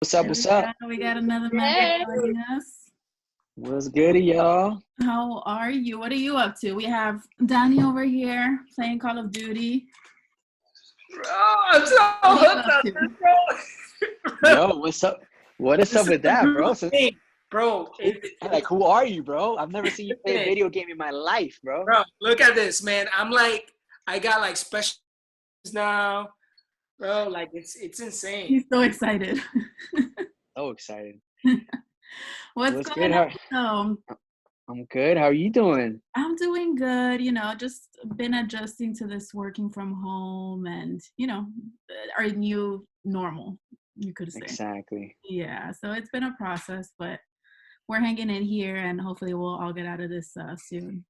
What's up? There we What's up? go. We got another member Hey. joining us. What's good, y'all? How are you? What are you up to? We have Danny over here playing Call of Duty. I'm so hooked on this, bro. Yo, what's up? What is up with that, bro? So, Bro, like, who are you, bro? I've never seen you play a video game in my life, bro. bro, look at this, man. I'm like, I got like specials now, bro. Like it's insane. He's so excited. So excited. What's good? going on? I'm good. How are you doing? I'm doing good. Just been adjusting to this working from home and, our new normal, you could say. Exactly. Yeah, so it's been a process, but we're hanging in here and hopefully we'll all get out of this soon.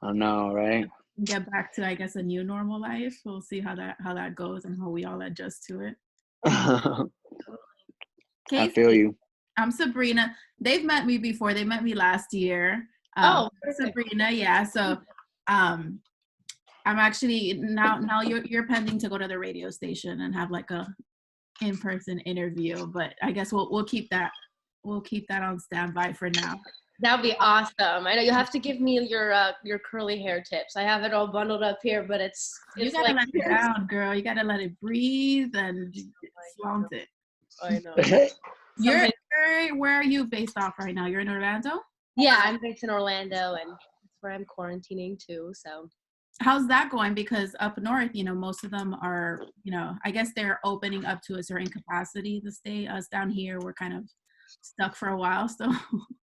I know, right? Get back to, I guess, a new normal life. We'll see how that goes and how we all adjust to it. I Casey, feel you. I'm Sabrina. They've met me before. They met me last year. Sabrina, yeah. So I'm actually now you're pending to go to the radio station and have like a in-person interview, but I guess we'll keep that on standby for now. That'd be awesome. I know you have to give me your curly hair tips. I have it all bundled up here, but you gotta let it down, girl. You gotta let it breathe and flaunt it. I know. Where are you based off right now? You're in Orlando? Yeah, I'm based in Orlando, and that's where I'm quarantining too. So how's that going? Because up north, most of them are, I guess they're opening up to a certain capacity to stay. Us down here, we're kind of stuck for a while. So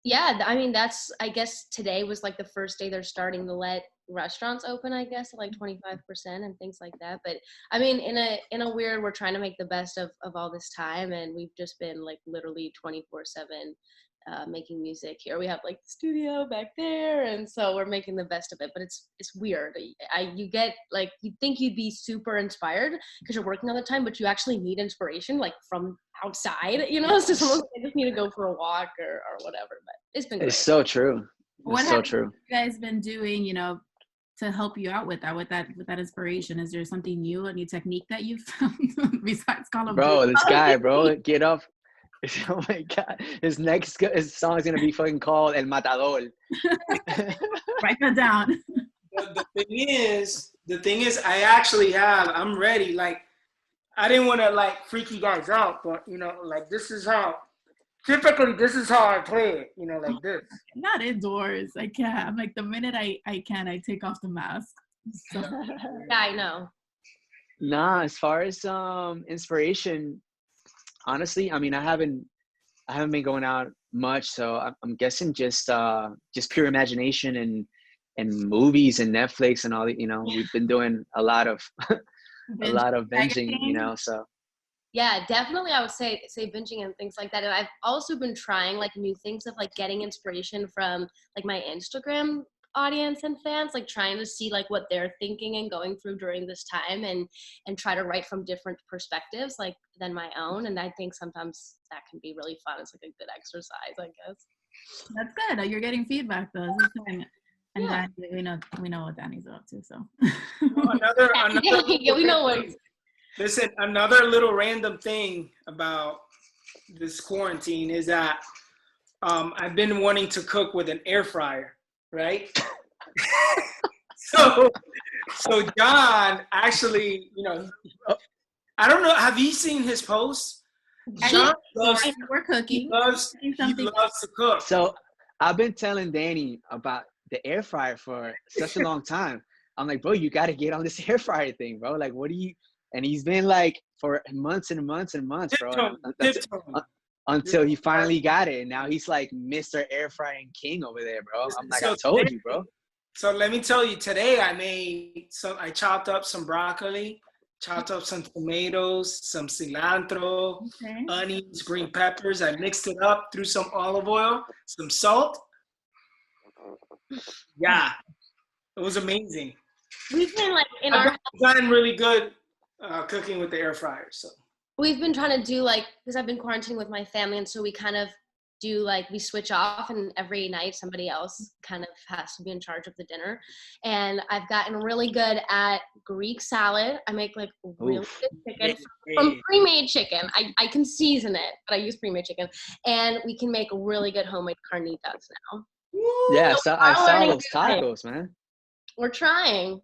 yeah, I mean, I guess today was like the first day they're starting to let restaurants open, I guess, at like 25% and things like that. But I mean, in a weird, we're trying to make the best of all this time, and we've just been like literally 24/7 making music here. We have like the studio back there, and so we're making the best of it. But it's weird. You get like, you'd think you'd be super inspired because you're working all the time, but you actually need inspiration like from outside, So sometimes I just need to go for a walk or whatever. But it's been great. It's so true. What so have true. you guys been doing, to help you out with that inspiration? Is there something new, a new technique that you've found besides Call of Duty? Bro, this guy, bro, get up. Oh my God, his song is gonna be fucking called El Matador. Write that down. The thing is, I'm ready. Like, I didn't want to like freak you guys out, but like this is how I play it. Like this. Not indoors. I can't. I'm like, the minute I can, I take off the mask. So. Yeah, I know. Nah, as far as inspiration, honestly, I mean, I haven't been going out much, so I'm guessing just pure imagination and movies and Netflix and all the, we've been doing a lot of binging, so. Yeah, definitely. I would say binging and things like that. And I've also been trying like new things of like getting inspiration from like my Instagram audience and fans, like trying to see like what they're thinking and going through during this time, and try to write from different perspectives like than my own. And I think sometimes that can be really fun. It's like a good exercise, I guess. That's good. You're getting feedback though. And yeah. Danny, we know what Danny's up to. So another yeah, we know what. Listen, another little random thing about this quarantine is that I've been wanting to cook with an air fryer, right? so John actually, I don't know. Have you seen his posts? John we're cooking. He loves to cook. So I've been telling Danny about the air fryer for such a long time. I'm like, bro, you got to get on this air fryer thing, bro. Like, what do you? And he's been like for months and months and months, bro. Until he finally got it. And now he's like Mr. Air Frying King over there, bro. I'm like, I told you, bro. So let me tell you, today I chopped up some broccoli, chopped up some tomatoes, some cilantro, onions, green peppers. I mixed it up, threw some olive oil, some salt. Yeah, it was amazing. We've been like I've gotten really good cooking with the air fryer. So we've been trying to do like, because I've been quarantining with my family, and so we kind of do like, we switch off, and every night somebody else kind of has to be in charge of the dinner. And I've gotten really good at Greek salad. I make like really good chicken from pre-made chicken. I can season it, but I use pre-made chicken. And we can make really good homemade carnitas now. Yeah, So I saw those tacos, man. We're trying.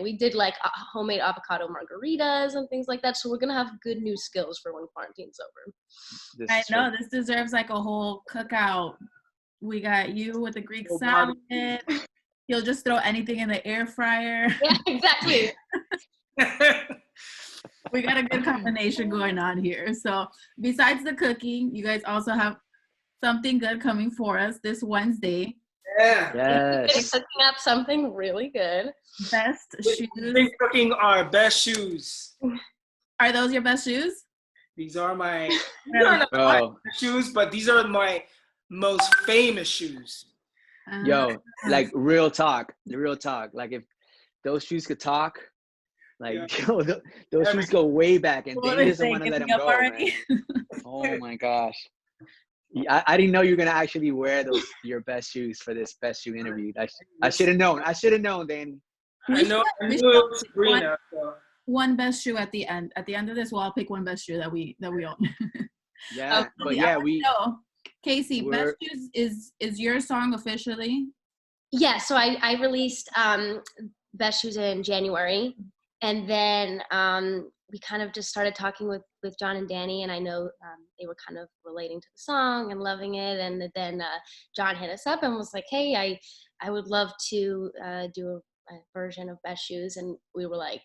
We did like homemade avocado margaritas and things like that. So we're going to have good new skills for when quarantine's over. I know, this deserves like a whole cookout. We got you with the Greek salad. He'll just throw anything in the air fryer. Yeah, exactly. We got a good combination going on here. So besides the cooking, you guys also have something good coming for us this Wednesday. Yeah. Yes. Cooking up something really good. Best shoes. We're cooking our best shoes. Are those your best shoes? These are my shoes, but these are my most famous shoes. Yo, like real talk. Like if those shoes could talk, like yo, those shoes go way back, and Danny doesn't want to let them go. Man. Oh my gosh. I didn't know you were gonna actually wear your best shoes for this best shoe interview. I should have known. I should have known, Danny. I knew it was Sabrina. One best shoe at the end. At the end of this, we'll all pick one best shoe that we own. Yeah, but yeah, Casey, best shoes is your song officially? Yeah, so I released Best Shoes in January, and then we kind of just started talking with John and Danny, and I know they were kind of relating to the song and loving it, and then John hit us up and was like, hey, I would love to do a version of Best Shoes, and we were like,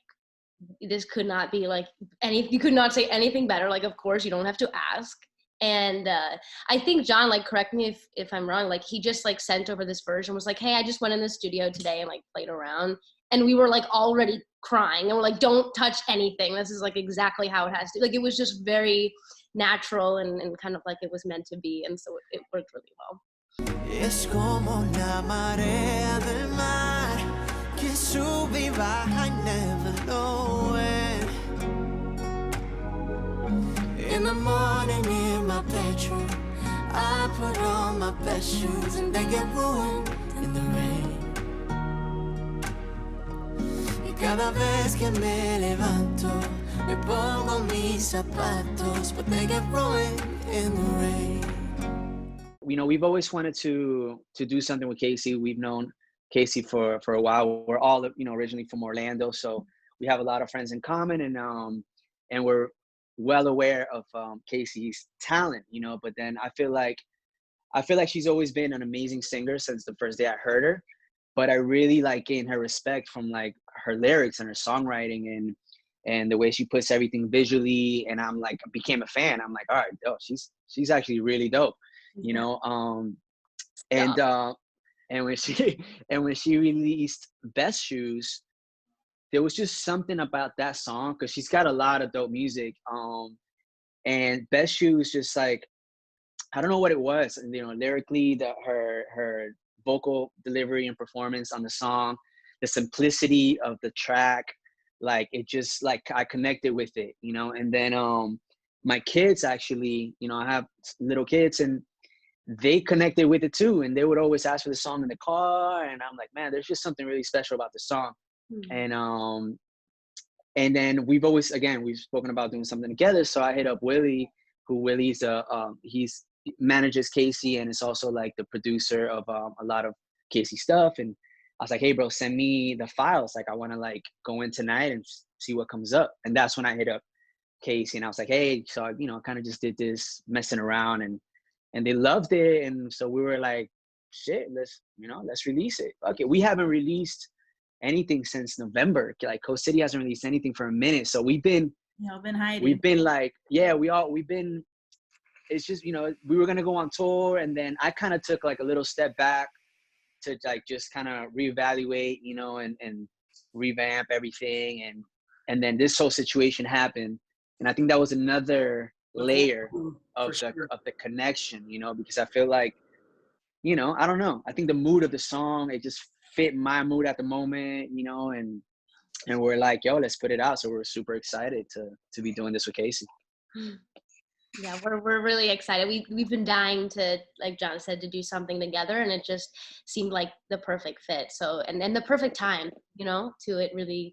this could not be like you could not say anything better, like of course you don't have to ask. And I think John, like, correct me if I'm wrong, like he just like sent over this version, was like, hey, I just went in the studio today and like played around, and we were like already crying, and we're like, don't touch anything, this is like exactly how it has to, like it was just very natural and kind of like it was meant to be, and so it worked really well. Es como la marea del mar que sube y baja, I never know it. In the morning in my bedroom, I put on my best shoes and they get ruined in the rain. Y cada vez que me levanto, me pongo mis zapatos, but they get ruined in the rain. You know, we've always wanted to do something with Casey. We've known Casey for a while. We're all, you know, originally from Orlando, so we have a lot of friends in common, and we're well aware of Casey's talent, you know. But then I feel like she's always been an amazing singer since the first day I heard her. But I really like gained her respect from like her lyrics and her songwriting and the way she puts everything visually. And I'm like, I became a fan. I'm like, all right, yo, she's actually really dope, you know. And when she released Best Shoes, there was just something about that song, because she's got a lot of dope music. And Best Shoes, just like, I don't know what it was, you know, lyrically, her vocal delivery and performance on the song, the simplicity of the track, like it just like I connected with it, you know. And then my kids actually, you know, I have little kids, and they connected with it too, and they would always ask for the song in the car, and I'm like, man, there's just something really special about the song. Mm-hmm. And then we've spoken about doing something together. So I hit up Willie, who Willie's he manages Casey and is also like the producer of a lot of Casey stuff. And I was like, hey bro, send me the files. Like I want to like go in tonight and see what comes up. And that's when I hit up Casey, and I was like, hey, so you know, I kind of just did this messing around, and they loved it. And so we were like, shit, let's release it. Okay, we haven't released anything since November. Like Coast City hasn't released anything for a minute, so we've been hiding. We've been like, it's just, you know, we were gonna go on tour, and then I kind of took like a little step back to like just kind of reevaluate, you know, and revamp everything, and then this whole situation happened, and I think that was another layer of the connection, you know, because I feel like, you know, I don't know, I think the mood of the song, it just fit my mood at the moment, you know, and we're like, yo, let's put it out. So we're super excited to be doing this with Casey. Yeah, we're really excited. We've been dying to, like John said, to do something together, and it just seemed like the perfect fit. So and the perfect time, to it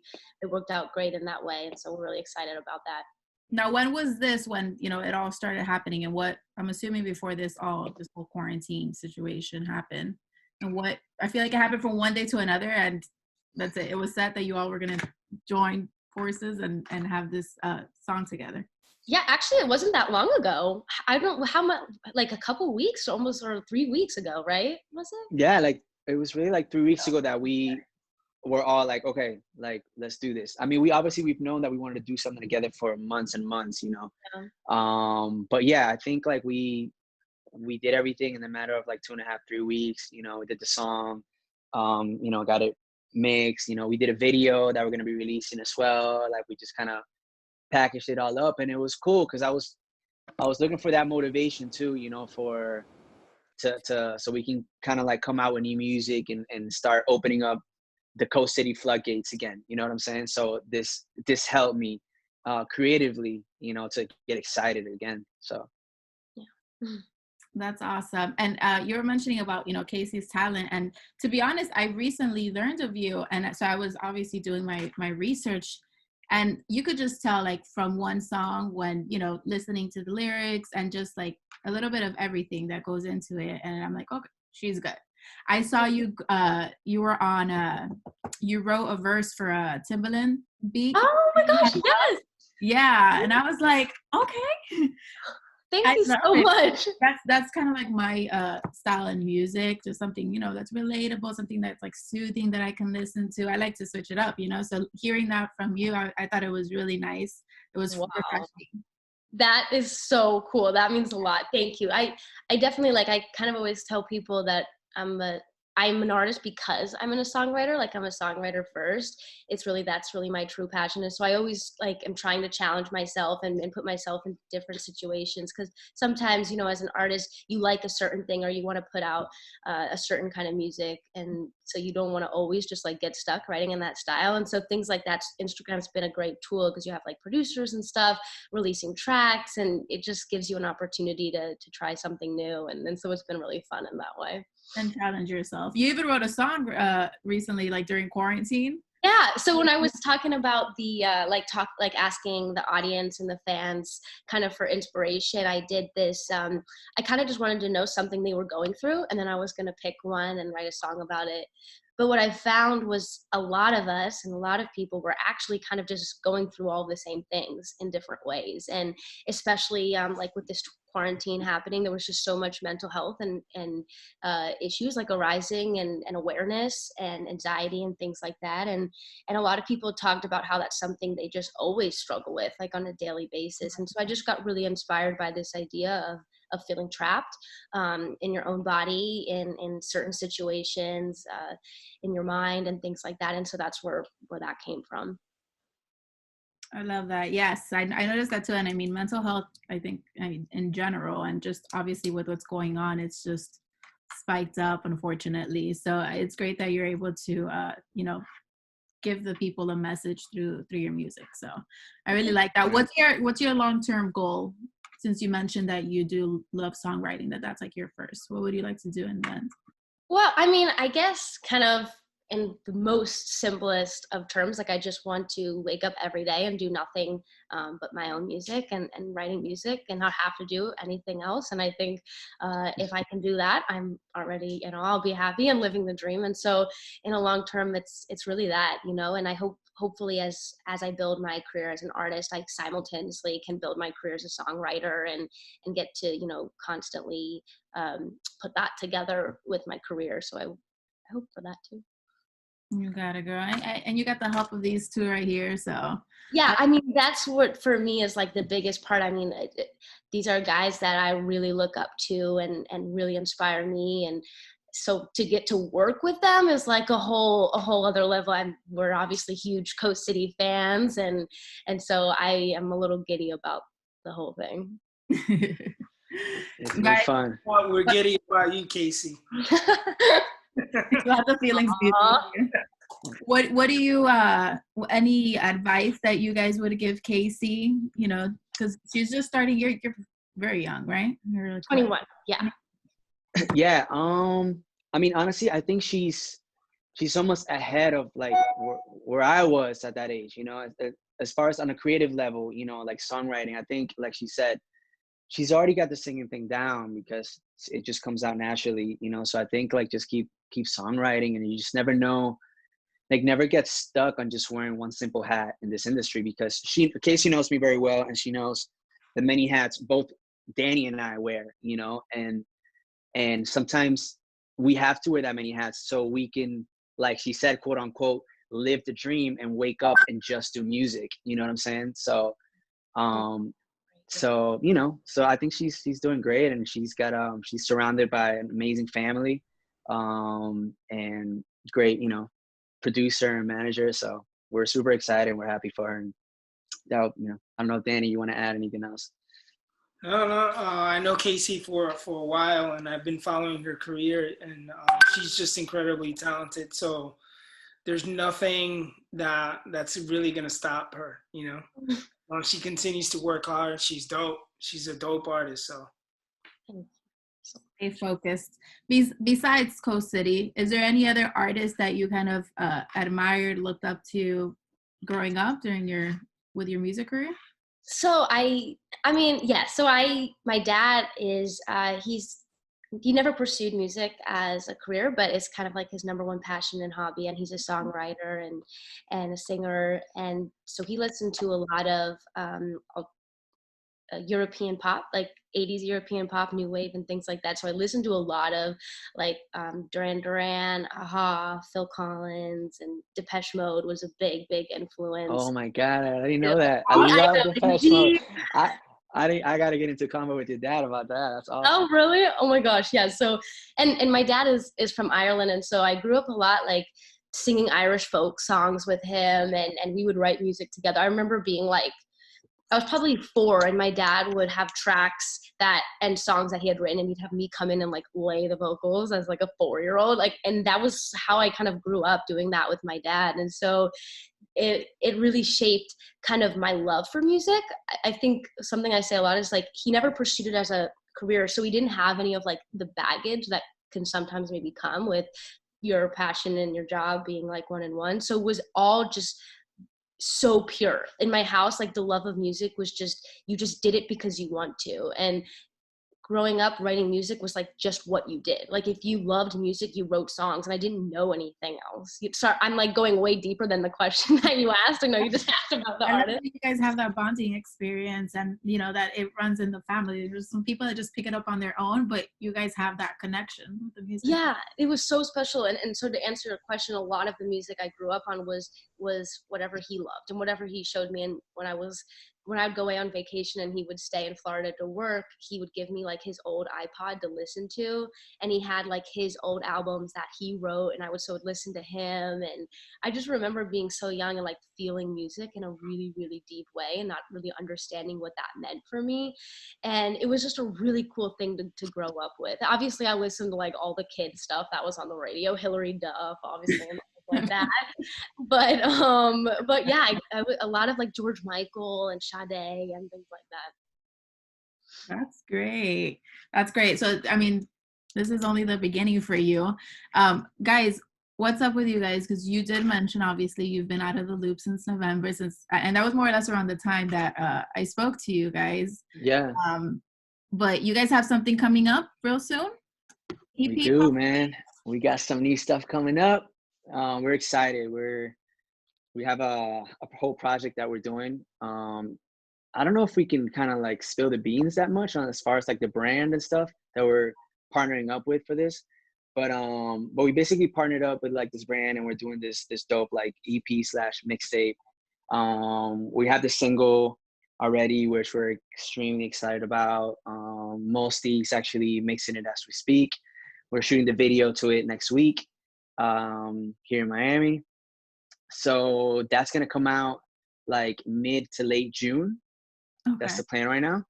worked out great in that way, and so we're really excited about that. Now, when was this? When it all started happening, and what I'm assuming before this whole quarantine situation happened, and what I feel like it happened from one day to another, and that's it. It was set that you all were gonna join forces and have this song together. Yeah, actually, it wasn't that long ago. I don't know how much, like a couple weeks, almost, or 3 weeks ago, right? Was it? Yeah, like it was really like 3 weeks ago that we were all like, okay, like let's do this. I mean, we've known that we wanted to do something together for months and months, Yeah. But yeah, I think like we did everything in a matter of like 2.5, 3 weeks. We did the song, got it mixed. We did a video that we're gonna be releasing as well. Like we just kind of packaged it all up, and it was cool because I was looking for that motivation too, so we can kind of like come out with new music and start opening up the Coast City floodgates again. You know what I'm saying? So this helped me creatively, to get excited again. So yeah. That's awesome. And you were mentioning about, Casey's talent. And to be honest, I recently learned of you. And so I was obviously doing my research, and you could just tell like from one song when, listening to the lyrics and just like a little bit of everything that goes into it. And I'm like, okay, she's good. I saw you, you were on, you wrote a verse for a Timbaland beat. Oh my gosh, yes. Yeah. And I was like, okay. Thank you so much. That's kind of like my style in music, just something, that's relatable, something that's like soothing that I can listen to. I like to switch it up, so hearing that from you, I thought it was really nice. It was refreshing. That is so cool. That means a lot. Thank you. I definitely, like, I kind of always tell people that I'm an artist because I'm a songwriter. Like, I'm a songwriter first. That's really my true passion. And so I always am trying to challenge myself and put myself in different situations. Cause sometimes, as an artist, you like a certain thing or you want to put out a certain kind of music. And so you don't want to always just like get stuck writing in that style. And so things like that, Instagram's been a great tool because you have like producers and stuff releasing tracks, and it just gives you an opportunity to try something new. And so it's been really fun in that way. And challenge yourself. You even wrote a song recently, like during quarantine. Yeah. So when I was talking about the asking the audience and the fans kind of for inspiration, I did this. I kind of just wanted to know something they were going through, and then I was going to pick one and write a song about it. But what I found was a lot of us and a lot of people were actually kind of just going through all the same things in different ways. And especially like with this quarantine happening, there was just so much mental health and issues like arising and awareness and anxiety and things like that. And a lot of people talked about how that's something they just always struggle with, like on a daily basis. And so I just got really inspired by this idea of feeling trapped in your own body, in certain situations, in your mind and things like that. And so that's where that came from. I love that. Yes, I noticed that too. And I mean, mental health, I think in general, and just obviously with what's going on, it's just spiked up, unfortunately. So it's great that you're able to, give the people a message through your music. So I really like that. What's your long-term goal? Since you mentioned that you do love songwriting, that's like your first, what would you like to do in the end? Well, I mean, I guess kind of in the most simplest of terms, like I just want to wake up every day and do nothing but my own music and writing music and not have to do anything else. And I think if I can do that, I'm already, I'll be happy and living the dream. And so in a long term, it's really that, and I hopefully as I build my career as an artist, I simultaneously can build my career as a songwriter and get to, constantly put that together with my career. So I hope for that too. You got it, girl. And you got the help of these two right here. So yeah, I mean, that's what for me is like the biggest part. I mean, these are guys that I really look up to and really inspire me. And so to get to work with them is like a whole other level. We're obviously huge Coast City fans. And so I am a little giddy about the whole thing. It's been fun. Well, we're giddy about you, Casey. Lots of feelings. What do you any advice that you guys would give Casey, because she's just starting, you're very young, right? You're like 21. Yeah. Yeah. I mean, honestly, I think she's almost ahead of like where I was at that age, you know, as far as on a creative level, you know, like songwriting. I think, like she said, she's already got the singing thing down because it just comes out naturally, you know. So I think like just keep songwriting, and you just never know, like never get stuck on just wearing one simple hat in this industry, because Casey knows me very well, and she knows the many hats both Danny and I wear, you know, and sometimes we have to wear that many hats so we can, like she said, quote unquote, live the dream and wake up and just do music. You know what I'm saying? So, you know, so I think she's doing great, and she's surrounded by an amazing family, and great, you know, producer and manager. So we're super excited. We're happy for her. And that, you know, I don't know if Danny, you want to add anything else? No. I know Casey for a while, and I've been following her career, and she's just incredibly talented. So there's nothing that's really gonna stop her. You know, she continues to work hard. She's dope. She's a dope artist. So stay focused. Besides Coast City, is there any other artists that you kind of admired, looked up to growing up with your music career? So I mean, yeah. So my dad is he never pursued music as a career, but it's kind of like his number one passion and hobby. And he's a songwriter and a singer. And so he listened to a lot of European pop, like 80s European pop, new wave, and things like that. So I listened to a lot of like Duran Duran, Aha, Phil Collins, and Depeche Mode was a big influence. Oh my God, I didn't know that. I love Depeche Mode. I got to get into combo with your dad about that. That's awesome. Oh, really? Oh my gosh, yeah. So, and my dad is from Ireland, and so I grew up a lot like singing Irish folk songs with him, and we would write music together. I remember being like, I was probably 4, and my dad would have tracks and songs that he had written, and he'd have me come in and like lay the vocals as like a 4-year-old. Like, and that was how I kind of grew up, doing that with my dad. And so it really shaped kind of my love for music. I think something I say a lot is like, he never pursued it as a career. So he didn't have any of like the baggage that can sometimes maybe come with your passion and your job being like 1 and 1. So it was all just so pure in my house. Like the love of music was just, you just did it because you want to. And growing up, writing music was like just what you did. Like if you loved music, you wrote songs, and I didn't know anything else. Sorry, I'm like going way deeper than the question that you asked. I know you just asked about the artist. You guys have that bonding experience, and you know that it runs in the family. There's some people that just pick it up on their own, but you guys have that connection with the music. Yeah, it was so special. And so to answer your question, a lot of the music I grew up on was whatever he loved and whatever he showed me. And when I'd go away on vacation and he would stay in Florida to work, he would give me like his old iPod to listen to. And he had like his old albums that he wrote, and I would listen to him. And I just remember being so young and like feeling music in a really, really deep way and not really understanding what that meant for me. And it was just a really cool thing to grow up with. Obviously, I listened to like all the kids stuff that was on the radio, Hillary Duff, obviously, and like that. But yeah, a lot of like George Michael and Sade and things like that. That's great. That's great. So, I mean, this is only the beginning for you. Guys, what's up with you guys? Because you did mention, obviously, you've been out of the loop since November, and that was more or less around the time that I spoke to you guys. Yeah. But you guys have something coming up real soon? We do, man. We got some new stuff coming up. We're excited. We have a whole project that we're doing. I don't know if we can kind of like spill the beans that much on as far as like the brand and stuff that we're partnering up with for this, but we basically partnered up with like this brand, and we're doing this dope like EP/mixtape. We have the single already, which we're extremely excited about. Mosty's actually mixing it as we speak. We're shooting the video to it next week here in Miami. So that's gonna come out like mid to late June. Okay. That's the plan right now.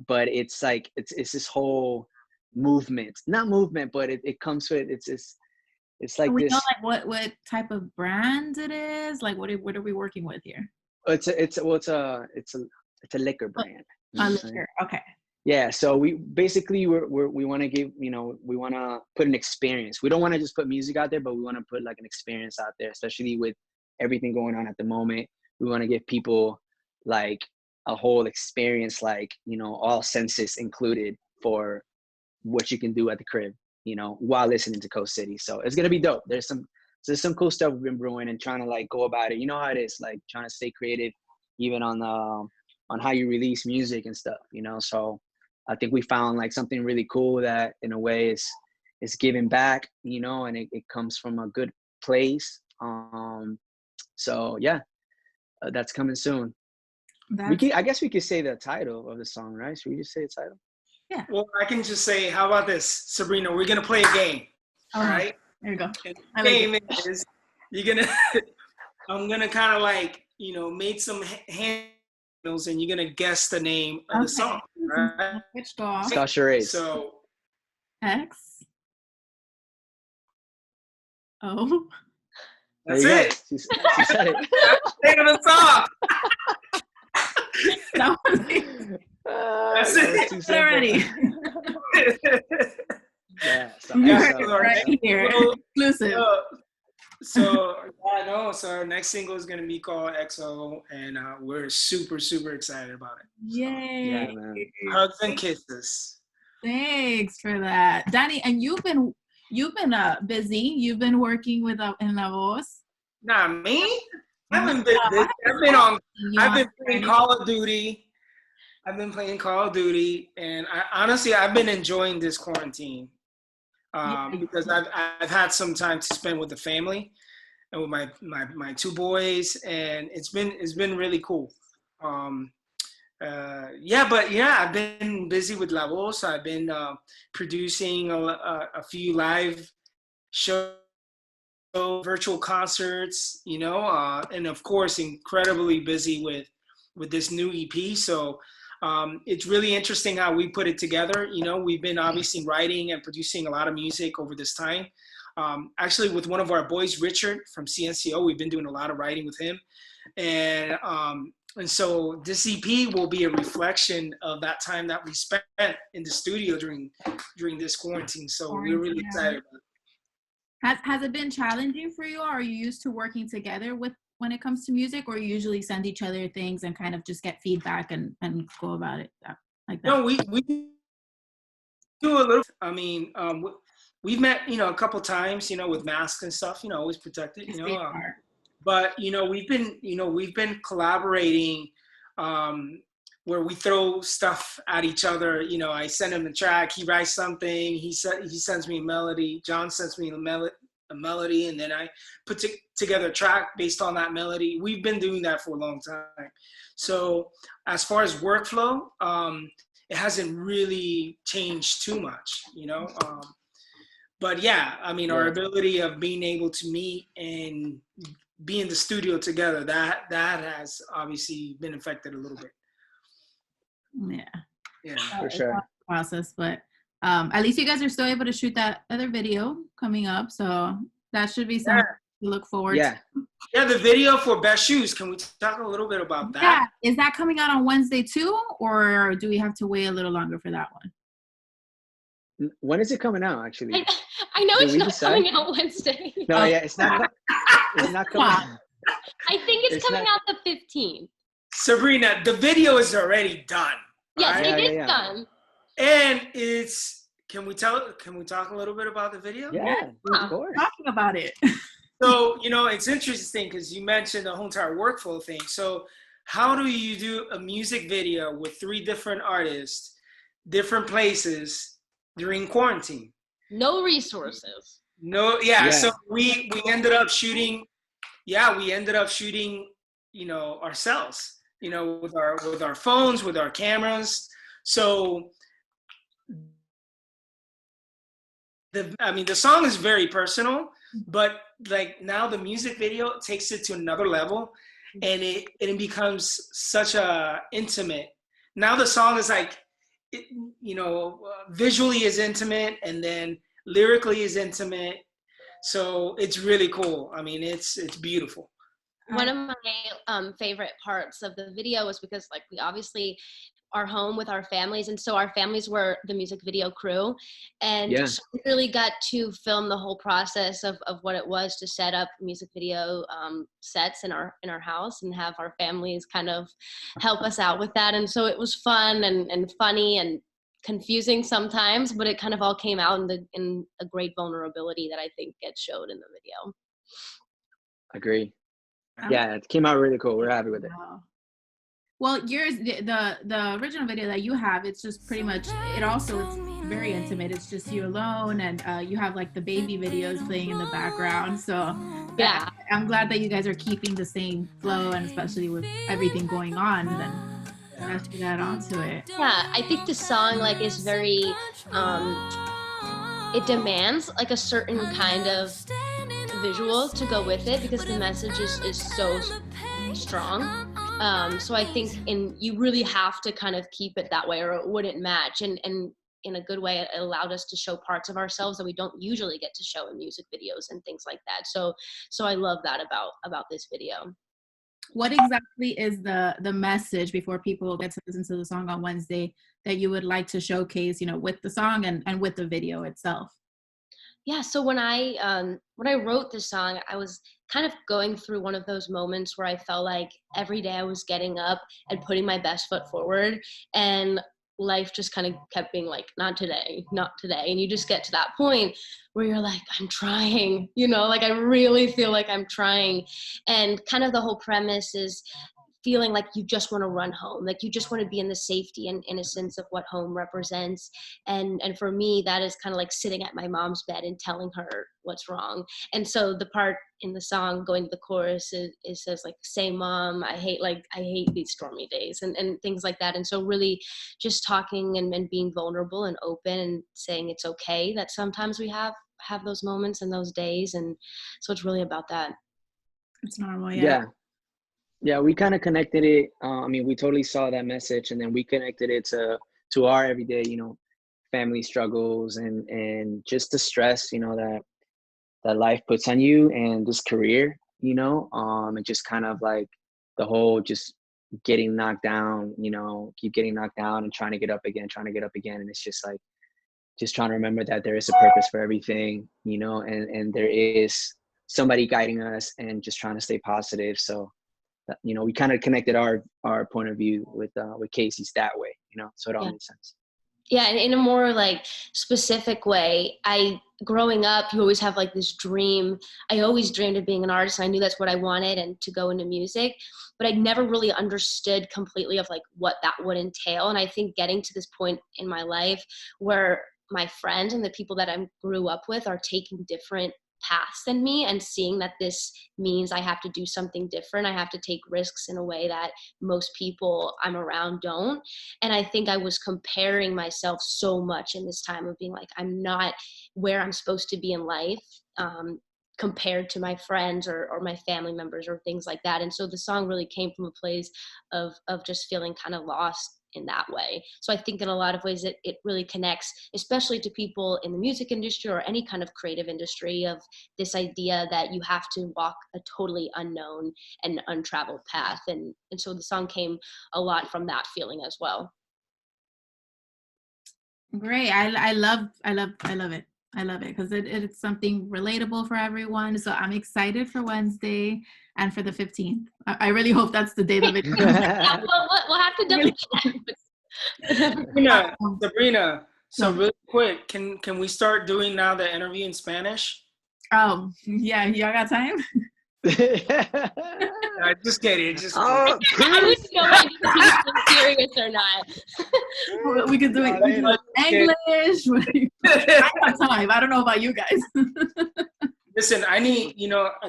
But it's like it's this whole movement, not movement, but it comes with it's like so we this. Know like what type of brand it is? Like what are we working with here? It's a liquor brand. A liquor. Okay. Yeah, so we basically we want to give, we want to put an experience. We don't want to just put music out there, but we want to put like an experience out there, especially with everything going on at the moment. We want to give people like a whole experience, like, all senses included for what you can do at the crib, while listening to Coast City. So it's going to be dope. There's some cool stuff we've been brewing and trying to like go about it. You know how it is, like trying to stay creative, even on how you release music and stuff, so I think we found like something really cool that in a way is giving back, and it comes from a good place. So yeah, that's coming soon. I guess we could say the title of the song, right? Should we just say the title? Yeah. Well, I can just say, how about this, Sabrina? We're gonna play a game. All right. There you go. And the game is I'm gonna kind of like, make some hand and you're gonna guess the name of the song. Right? Which dog? Start charades. So X. O. That's it. She said it. That's the name of the song. That's it. Already. Yeah. Right here. Exclusive. So our next single is gonna be called XO, and we're super, super excited about it. Yay! Yeah, man. Hugs and kisses. Thanks for that, Danny. And you've been busy. You've been working with in La Voz. Nah, me? I've been busy. I've been playing Call of Duty. And I've been enjoying this quarantine. Because I've had some time to spend with the family and with my two boys, and it's been really cool. I've been busy with La Voz. I've been producing a few live shows, virtual concerts, and of course incredibly busy with this new EP. So it's really interesting how we put it together. We've been obviously writing and producing a lot of music over this time. Actually, with one of our boys, Richard from CNCO, we've been doing a lot of writing with him. And so this EP will be a reflection of that time that we spent in the studio during this quarantine. So we're really excited about it. Has it been challenging for you, or are you used to working together when it comes to music, or you usually send each other things and kind of just get feedback and go about it like that? No, we do a little. I mean, we've met, a couple times, with masks and stuff, always protected, but we've been collaborating, where we throw stuff at each other. I send him the track, he writes something, he sends me a melody, John sends me a melody, and then I put together a track based on that melody. We've been doing that for a long time. So as far as workflow, it hasn't really changed too much, but yeah, I mean, our ability of being able to meet and be in the studio together, that has obviously been affected a little bit. Yeah, for sure. Process, but at least you guys are still able to shoot that other video coming up, so that should be something to look forward to. Yeah, the video for Best Shoes. Can we talk a little bit about that? Yeah, is that coming out on Wednesday too, or do we have to wait a little longer for that one? When is it coming out, actually? I know it's not coming out Wednesday. No, it's not. It's not coming out. I think it's coming out the 15th. Sabrina, the video is already done. Yes, right? It is done. And can we talk a little bit about the video? Yeah, of course. Talking about it. So, it's interesting because you mentioned the whole entire workflow thing. So how do you do a music video with 3 different artists, different places during quarantine? No resources. So we ended up shooting, ourselves, with our phones, with our cameras. So the song is very personal, but like now the music video takes it to another level, and it becomes such a intimate. Now the song is like, visually is intimate, and then lyrically is intimate. So it's really cool. I mean, it's beautiful. One of my favorite parts of the video was because, like, we obviously our home with our families, and so our families were the music video crew, and Yeah. so we really got to film the whole process of what it was to set up music video sets in our house, and have our families kind of help us out with that. And so it was fun and funny and confusing sometimes, but it kind of all came out in a great vulnerability that I think gets showed in the video. Agree. Yeah, it came out really cool. We're happy with it. Wow. Well, yours, the original video that you have, it's just pretty much, it also is very intimate. It's just you alone, and you have like the baby videos playing in the background. So Yeah, I'm glad that you guys are keeping the same flow, and especially with everything going on, then add that onto it. yeah, I think the song like is very it demands like a certain kind of visual to go with it, because the message is so strong. So I think you really have to kind of keep it that way, or it wouldn't match. And in a good way, it allowed us to show parts of ourselves that we don't usually get to show in music videos and things like that. So I love that about this video. What exactly is the message, before people get to listen to the song on Wednesday, that you would like to showcase, with the song and with the video itself? Yeah, so when I wrote this song, I was kind of going through one of those moments where I felt like every day I was getting up and putting my best foot forward, and life just kind of kept being like, not today, not today. And you just get to that point where you're like, I'm trying, like I really feel like I'm trying. And kind of the whole premise is feeling like you just want to run home, like you just want to be in the safety and innocence of what home represents. And for me, that is kind of like sitting at my mom's bed and telling her what's wrong. And so the part in the song going to the chorus, it says like, say mom, I hate these stormy days, and things like that. And so really just talking and being vulnerable and open and saying it's okay that sometimes we have those moments and those days. And so it's really about that. It's normal. Yeah, we kind of connected it. We totally saw that message, and then we connected it to our everyday, family struggles and just the stress, that life puts on you, and this career, and just kind of like the whole just getting knocked down, keep getting knocked down and trying to get up again. And it's just like, just trying to remember that there is a purpose for everything, and there is somebody guiding us, and just trying to stay positive. So, we kind of connected our point of view with Casey's that way, so it all makes sense. Yeah, and in a more like specific way, growing up, you always have like this dream. I always dreamed of being an artist, and I knew that's what I wanted and to go into music, but I never really understood completely of like what that would entail. And I think getting to this point in my life where my friends and the people that I grew up with are taking different paths than me, and seeing that this means I have to do something different. I have to take risks in a way that most people I'm around don't. And I think I was comparing myself so much in this time of being like, I'm not where I'm supposed to be in life, compared to my friends or my family members or things like that. And so the song really came from a place of just feeling kind of lost in that way. So I think in a lot of ways it really connects, especially to people in the music industry or any kind of creative industry, of this idea that you have to walk a totally unknown and untraveled path. And so the song came a lot from that feeling as well. Great. I love it. I love it because it's something relatable for everyone. So I'm excited for Wednesday and for the 15th. I really hope that's the day the video comes out. We'll have to double check. Sabrina, so really quick, can we start doing now the interview in Spanish? Oh, yeah. Y'all got time? Just kidding. I wouldn't know if he's serious or not. We could do it in English. I have time. I don't know about you guys. Listen, I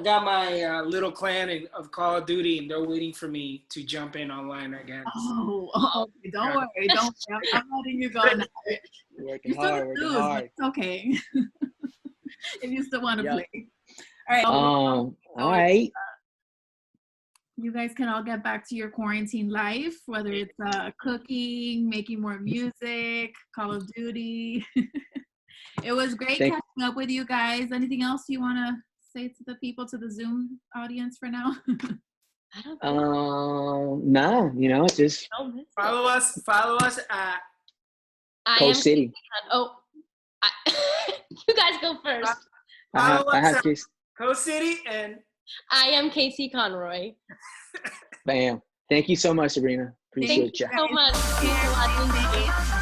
got my little clan of Call of Duty, and they're waiting for me to jump in online again. Oh, don't worry. I'm letting you go now. Working hard. It's okay. If you still want to play. All right. All right. You guys can all get back to your quarantine life, whether it's cooking, making more music, Call of Duty. It was great catching up with you guys. Anything else you want to say to the people, to the Zoom audience for now? I don't think nah, you know, just follow us at CoastCity. You guys go first. Follow I us have at Casey. CoastCity, and I am Casey Conroy. Bam. Thank you so much, Sabrina. Appreciate you. Thank you so much.